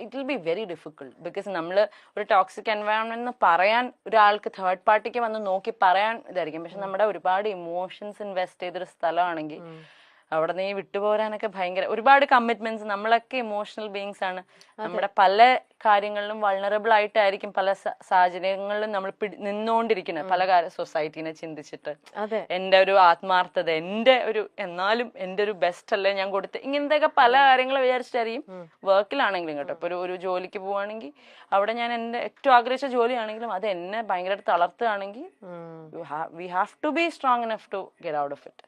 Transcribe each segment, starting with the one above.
It will be very difficult. Because നമ്മൾ ഒരു toxic environment എന്ന് പറയാൻ ഒരാൾക്ക് തേർഡ് പാർട്ടിക്ക് വന്ന് നോക്കി പറയാൻ ഇതായിരിക്കും. പക്ഷെ നമ്മുടെ ഒരുപാട് ഇമോഷൻസ് ഇൻവെസ്റ്റ് ചെയ്തൊരു സ്ഥലമാണെങ്കിൽ അവിടെ നീ വിട്ടുപോരാനൊക്കെ ഭയങ്കര ഒരുപാട് കമ്മിറ്റ്മെന്റ്സ്. നമ്മളൊക്കെ ഇമോഷണൽ ബീങ്സ് ആണ്. നമ്മുടെ പല കാര്യങ്ങളിലും വൾണറബിൾ ആയിട്ടായിരിക്കും പല സാഹചര്യങ്ങളിലും നമ്മൾ നിന്നുകൊണ്ടിരിക്കുന്നത്. പല സൊസൈറ്റീനെ ചിന്തിച്ചിട്ട് എന്റെ ഒരു ആത്മാർത്ഥത, എന്റെ ഒരു എന്നാലും എന്റെ ഒരു ബെസ്റ്റ് അല്ലേ ഞാൻ കൊടുത്ത്, ഇങ്ങനത്തെയൊക്കെ പല കാര്യങ്ങൾ വിചാരിച്ചിട്ടായിരിക്കും വർക്കിലാണെങ്കിലും കേട്ടോ. ഇപ്പൊ ഒരു ജോലിക്ക് പോവാണെങ്കിൽ അവിടെ ഞാൻ എന്റെ ഏറ്റവും ആഗ്രഹിച്ച ജോലിയാണെങ്കിലും അത് എന്നെ ഭയങ്കരമായിട്ട് തളർത്തുകയാണെങ്കിൽ we have to be strong enough to get out of it.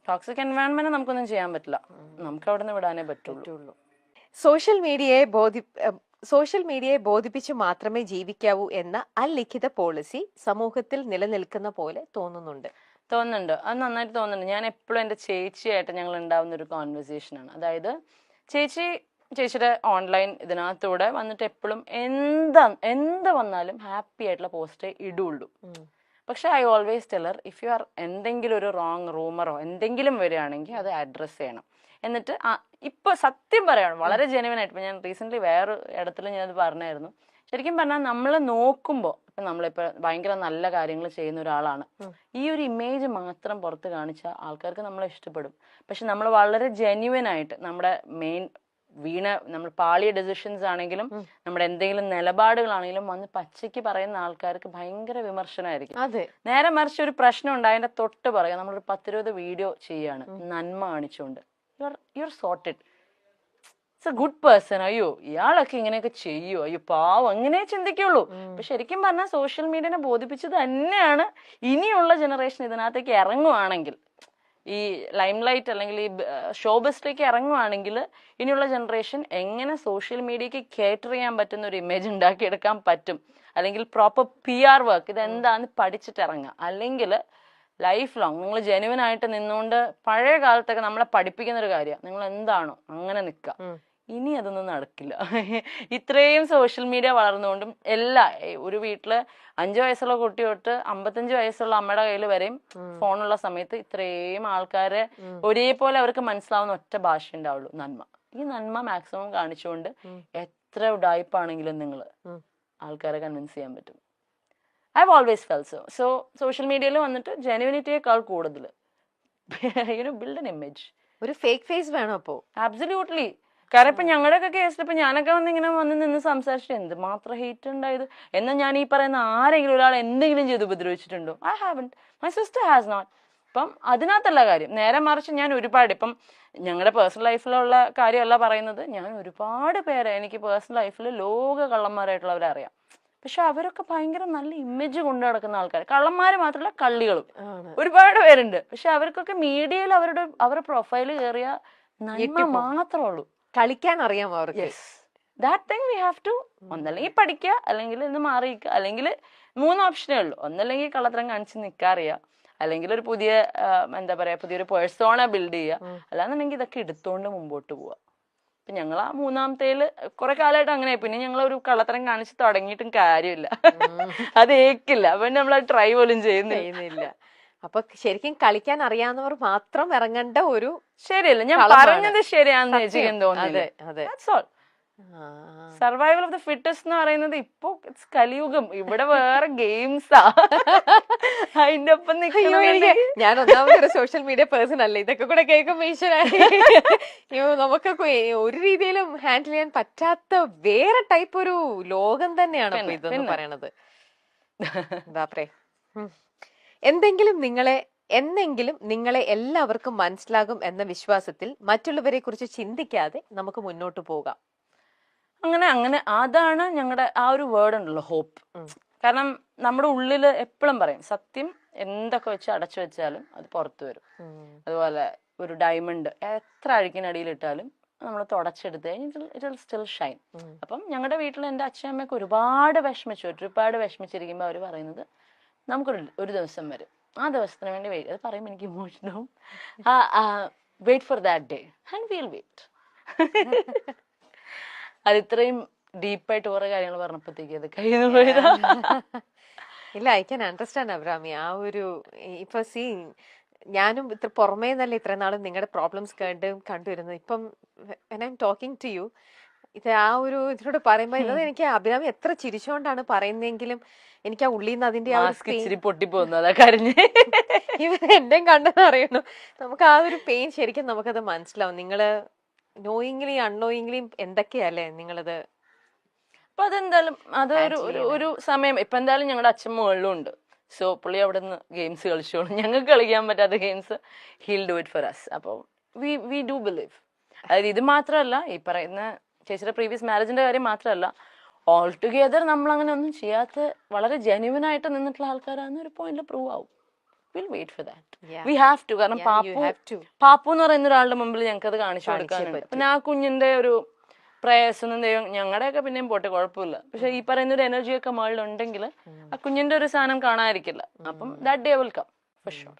Toxic environment നമുക്കൊന്നും ചെയ്യാൻ പറ്റില്ല, നമുക്ക് അവിടെ നിന്ന് വിടാനേ പറ്റുള്ളൂ. സോഷ്യൽ മീഡിയയെ ബോധിപ്പിച്ച് മാത്രമേ ജീവിക്കാവൂ എന്ന അലിഖിത പോളിസി സമൂഹത്തിൽ നിലനിൽക്കുന്ന പോലെ തോന്നുന്നുണ്ട്. അത് നന്നായിട്ട് തോന്നുന്നുണ്ട്. ഞാൻ എപ്പോഴും എൻ്റെ ചേച്ചിയായിട്ട് ഞങ്ങൾ ഉണ്ടാവുന്ന ഒരു കോൺവെർസേഷനാണ്. അതായത് ചേച്ചിയുടെ ഓൺലൈൻ ഇതിനകത്തൂടെ വന്നിട്ട് എപ്പോഴും എന്ത് വന്നാലും ഹാപ്പി ആയിട്ടുള്ള പോസ്റ്റേ ഇടുള്ളൂ. പക്ഷെ I always teller, if you are എന്തെങ്കിലും ഒരു റോങ് റൂമറോ എന്തെങ്കിലും വരികയാണെങ്കിൽ അത് അഡ്രസ്സ് ചെയ്യണം. എന്നിട്ട് ഇപ്പൊ സത്യം പറയാണ് വളരെ ജെനുവൻ ആയിട്ട്. ഇപ്പൊ ഞാൻ റീസെന്റ് വേറെ ഇടത്തിൽ ഞാനത് പറഞ്ഞായിരുന്നു. ശരിക്കും പറഞ്ഞാൽ നമ്മൾ നോക്കുമ്പോൾ ഇപ്പൊ നമ്മളിപ്പോ ഭയങ്കര നല്ല കാര്യങ്ങൾ ചെയ്യുന്ന ഒരാളാണ്, ഈ ഒരു ഇമേജ് മാത്രം പുറത്ത് കാണിച്ചാൽ ആൾക്കാർക്ക് നമ്മളെ ഇഷ്ടപ്പെടും. പക്ഷെ നമ്മൾ വളരെ ജെന്യുവൻ ആയിട്ട് നമ്മുടെ നമ്മൾ പാളിയ ഡെസിഷൻസ് ആണെങ്കിലും നമ്മുടെ എന്തെങ്കിലും നിലപാടുകളാണെങ്കിലും വന്ന് പച്ചയ്ക്ക് പറയുന്ന ആൾക്കാർക്ക് ഭയങ്കര വിമർശനമായിരിക്കും. നേരെ മറിച്ച് ഒരു പ്രശ്നം ഉണ്ടായതിന്റെ തൊട്ട് പറയാം, നമ്മളൊരു 10-20 വീഡിയോ ചെയ്യാണ് നന്മ കാണിച്ചുകൊണ്ട്, you are sorted, it's A good person, അയ്യോ ഇയാളൊക്കെ ഇങ്ങനെയൊക്കെ ചെയ്യോ, അയ്യോ പാവം, അങ്ങനെ ചിന്തിക്കുള്ളൂ. അപ്പൊ ശരിക്കും പറഞ്ഞാൽ സോഷ്യൽ മീഡിയനെ ബോധിപ്പിച്ചത് തന്നെയാണ് ഇനിയുള്ള ജനറേഷൻ ഇതിനകത്തേക്ക് ഇറങ്ങുവാണെങ്കിൽ, ഈ ലൈം ലൈറ്റ് അല്ലെങ്കിൽ ഈ ഷോബസിലേക്ക് ഇറങ്ങുവാണെങ്കിൽ ഇനിയുള്ള ജനറേഷൻ എങ്ങനെ സോഷ്യൽ മീഡിയക്ക് കേറ്റർ ചെയ്യാൻ പറ്റുന്ന ഒരു ഇമേജ് ഉണ്ടാക്കിയെടുക്കാൻ പറ്റും, അല്ലെങ്കിൽ പ്രോപ്പർ PR വർക്ക് ഇതെന്താന്ന് പഠിച്ചിട്ട് ഇറങ്ങുക. അല്ലെങ്കിൽ ലൈഫ് ലോങ് നിങ്ങൾ ജെനുവൻ ആയിട്ട് നിന്നുകൊണ്ട്, പഴയ കാലത്തൊക്കെ നമ്മളെ പഠിപ്പിക്കുന്ന ഒരു കാര്യമാണ് നിങ്ങൾ എന്താണോ അങ്ങനെ നിൽക്കുക. ഇനി അതൊന്നും നടക്കില്ല. ഇത്രയും സോഷ്യൽ മീഡിയ വളർന്നുകൊണ്ടും ഒരു വീട്ടില് 5 വയസ്സുള്ള കുട്ടി തൊട്ട് 55 വയസ്സുള്ള അമ്മയുടെ കയ്യിൽ വരെയും ഫോണുള്ള സമയത്ത് ഇത്രയും ആൾക്കാരെ ഒരേപോലെ അവർക്ക് മനസ്സിലാവുന്ന ഒറ്റ ഭാഷ ഉണ്ടാവുള്ളൂ, നന്മ. ഈ നന്മ മാക്സിമം കാണിച്ചുകൊണ്ട് എത്ര ഉഡായിപ്പാണെങ്കിലും നിങ്ങൾ ആൾക്കാരെ കൺവിൻസ് ചെയ്യാൻ പറ്റും. I have always felt so social മീഡിയയിൽ വന്നിട്ട് ജെനുവിനിറ്റിയേക്കാൾ കൂടുതൽ ബിൽഡ് എൻ ഇമേജ്. ഒരു ഫേക്ക് ഫേസ് വേണം അപ്പോ. അബ്സല്യൂട്ട്ലി. കാരണം ഇപ്പൊ ഞങ്ങളുടെയൊക്കെ കേസിൽ ഇപ്പൊ ഞാനൊക്കെ ഇങ്ങനെ വന്ന് നിന്ന് സംസാരിച്ചിട്ട് എന്ത് മാത്രം ഹേറ്റ് ഉണ്ടായത്. എന്നാൽ ഞാൻ ഈ പറയുന്ന ആരെങ്കിലും ഒരാൾ എന്തെങ്കിലും ചെയ്ത് ഉപദ്രവിച്ചിട്ടുണ്ടോ? I haven't. My sister has not. അപ്പം അതിനകത്തല്ല കാര്യം. നേരെ മറിച്ച് ഞാൻ ഒരുപാട്, ഇപ്പം ഞങ്ങളുടെ പേഴ്സണൽ ലൈഫിലുള്ള കാര്യമല്ല പറയുന്നത്, ഞാൻ ഒരുപാട് പേരെ എനിക്ക് പേഴ്സണൽ ലൈഫിൽ ലോക കള്ളന്മാരായിട്ടുള്ളവരെ അറിയാം. പക്ഷെ അവരൊക്കെ ഭയങ്കര നല്ല ഇമേജ് കൊണ്ടു നടക്കുന്ന ആൾക്കാർ. കള്ളന്മാര് മാത്രമല്ല കള്ളികളും ഒരുപാട് പേരുണ്ട്. പക്ഷെ അവർക്കൊക്കെ മീഡിയയിൽ അവരുടെ പ്രൊഫൈല് കയറിയ നന്മ മാത്രമേ ഉള്ളൂ. കളിക്കാൻ അറിയാം അവർക്ക്. That thing we have to ഒന്നല്ലെങ്കിൽ പഠിക്കുക, അല്ലെങ്കിൽ ഇന്ന് മാറിയിക്കുക, അല്ലെങ്കിൽ 3 ഓപ്ഷനേ ഉള്ളൂ. ഒന്നല്ലെങ്കിൽ കള്ളത്തരം കാണിച്ച് നിൽക്കാറിയാം, അല്ലെങ്കിൽ ഒരു പുതിയൊരു പേഴ്സോണ ബിൽഡ് ചെയ്യുക, അല്ലാന്നുണ്ടെങ്കിൽ ഇതൊക്കെ എടുത്തോണ്ട് മുമ്പോട്ട് പോവുക. ഇപ്പൊ ഞങ്ങൾ ആ 3ാമത്തേല് കുറെ കാലമായിട്ട് അങ്ങനെ. പിന്നെ ഞങ്ങൾ ഒരു കള്ളത്തരം കാണിച്ച് തുടങ്ങിയിട്ടും കാര്യമില്ല, അത് ഏക്കില്ല. അപ്പൊ നമ്മൾ ട്രൈ പോലും ചെയ്യുന്നില്ല. അപ്പൊ ശരിക്കും കളിക്കാൻ അറിയാവുന്നവർ മാത്രം ഇറങ്ങേണ്ട ഒരു ശരിയല്ല. ഞാൻ പറഞ്ഞത് ശരിയാണെന്ന് ചേച്ചിക്ക് തോന്നുന്നു. സർവൈവൽ ഓഫ് ദ ഫിറ്റസ്റ്റ് എന്ന് പറയുന്നത് ഇപ്പൊ കലിയുഗം. ഇവിടെ വേറെ ഗെയിംസാ അതിന്റെ ഒപ്പം. ഞാൻ ഒന്നാമതൊരു സോഷ്യൽ മീഡിയ പേഴ്സൺ അല്ല, ഇതൊക്കെ കൂടെ കേൾക്കുമ്പോ നമുക്കൊക്കെ ഒരു രീതിയിലും ഹാൻഡിൽ ചെയ്യാൻ പറ്റാത്ത വേറെ ടൈപ്പ് ഒരു ലോകം തന്നെയാണ് ഇതെന്ന് പറയണത്. ബാപ്രേ. എന്നെങ്കിലും നിങ്ങളെ എല്ലാവർക്കും മനസ്സിലാകും എന്ന വിശ്വാസത്തിൽ മറ്റുള്ളവരെ കുറിച്ച് ചിന്തിക്കാതെ നമുക്ക് മുന്നോട്ട് പോകാം. അങ്ങനെ അതാണ് ഞങ്ങളുടെ ആ ഒരു വേർഡ് ഉണ്ടല്ലോ, ഹോപ്പ്. കാരണം നമ്മുടെ ഉള്ളില് എപ്പോഴും പറയും, സത്യം എന്തൊക്കെ വെച്ച് അടച്ചു വെച്ചാലും അത് പുറത്തു വരും. അതുപോലെ ഒരു ഡയമണ്ട് എത്ര അഴുക്കിനടിയിൽ ഇട്ടാലും നമ്മൾ തുടച്ചെടുത്ത് കഴിഞ്ഞാൽ ഇറ്റ് വിൽ സ്റ്റിൽ ഷൈൻ. അപ്പം ഞങ്ങളുടെ വീട്ടിൽ എൻ്റെ അച്ഛനമ്മയൊക്കെ ഒരുപാട് വിഷമിച്ചിരിക്കുമ്പോൾ അവർ പറയുന്നത്, നമുക്കൊരു ദിവസം വരും, ആ ദിവസത്തിന് വേണ്ടി വെയിറ്റ്. അത് പറയുമ്പോൾ എനിക്ക് ഇമോഷനാവും. Wait for that day and will wait. അത് ഇത്രയും ഡീപ്പായിട്ട് കുറെ കാര്യങ്ങൾ പറഞ്ഞപ്പോഴത്തേക്ക് അത് കഴിയുന്നു പോയതാ. ഇല്ല, ഐ ക്യാൻ അണ്ടർസ്റ്റാൻഡ് അബ്രാമി. ആ ഒരു ഇപ്പൊ ഞാനും ഇത്ര പുറമേ നല്ല ഇത്ര നാളും നിങ്ങളുടെ പ്രോബ്ലംസ് കണ്ടുവരുന്നത്. ഇപ്പം when I'm talking to you, ഇത് ആ ഒരു ഇതിലൂടെ പറയുമ്പോ ഇത് എനിക്ക് അഭിരാമി എത്ര ചിരിച്ചോണ്ടാണ് പറയുന്നെങ്കിലും എനിക്ക് ആ ഉള്ളിൽ നിന്ന് അതിന്റെ ആ ഒരു മാസ്ക് ഇച്ചിരി പൊട്ടിപ്പോന്നു അതാ കരഞ്ഞ്. ഇവർ എന്റെ കണ്ടെന്ന് അറിയുന്നു. നമുക്ക് ആ ഒരു പെയിൻ ശരിക്കും നമുക്കത് മനസ്സിലാവും. നിങ്ങള് നോയിങ്ലി അൺനോയിങ്ലി എന്തൊക്കെയല്ലേ നിങ്ങളത്. അപ്പൊ അതെന്തായാലും അത് ഒരു സമയം ഇപ്പൊ എന്തായാലും ഞങ്ങളുടെ അച്ഛൻ മുകളിലും ഉണ്ട്. സോ പുള്ളി അവിടെ നിന്ന് ഗെയിംസ് കളിച്ചോളും. ഞങ്ങൾക്ക് കളിക്കാൻ പറ്റാത്ത games he'll do it for us. അപ്പോൾ വി ഡു ബിലീവ്. അതായത് ഇത് മാത്രമല്ല, ഈ പറയുന്ന ചേച്ചിയുടെ പ്രീവിയസ് മാരേജിന്റെ കാര്യം മാത്രമല്ല, ഓൾ ടുഗെദർ നമ്മൾ അങ്ങനെ ഒന്നും ചെയ്യാത്ത വളരെ ജെന്യുവൻ ആയിട്ട് നിന്നിട്ടുള്ള ആൾക്കാരാണെന്ന് ഒരു പോയിന്റിൽ പ്രൂവ് ആവും. Will wait for that. We have to. കാരണം പാപ്പു എന്ന് പറയുന്ന ഒരാളുടെ മുമ്പിൽ ഞങ്ങൾക്ക് അത് കാണിച്ചു കൊടുക്കാനുണ്ട്. പിന്നെ ആ കുഞ്ഞിന്റെ ഒരു പ്രയാസം ദൈവം ഞങ്ങളുടെയൊക്കെ പിന്നെയും പോട്ടെ, കുഴപ്പമില്ല. പക്ഷെ ഈ പറയുന്ന ഒരു എനർജിയൊക്കെ മുകളിലുണ്ടെങ്കിൽ ആ കുഞ്ഞിന്റെ ഒരു സാധനം കാണാതിരിക്കില്ല. അപ്പം that day will come for sure.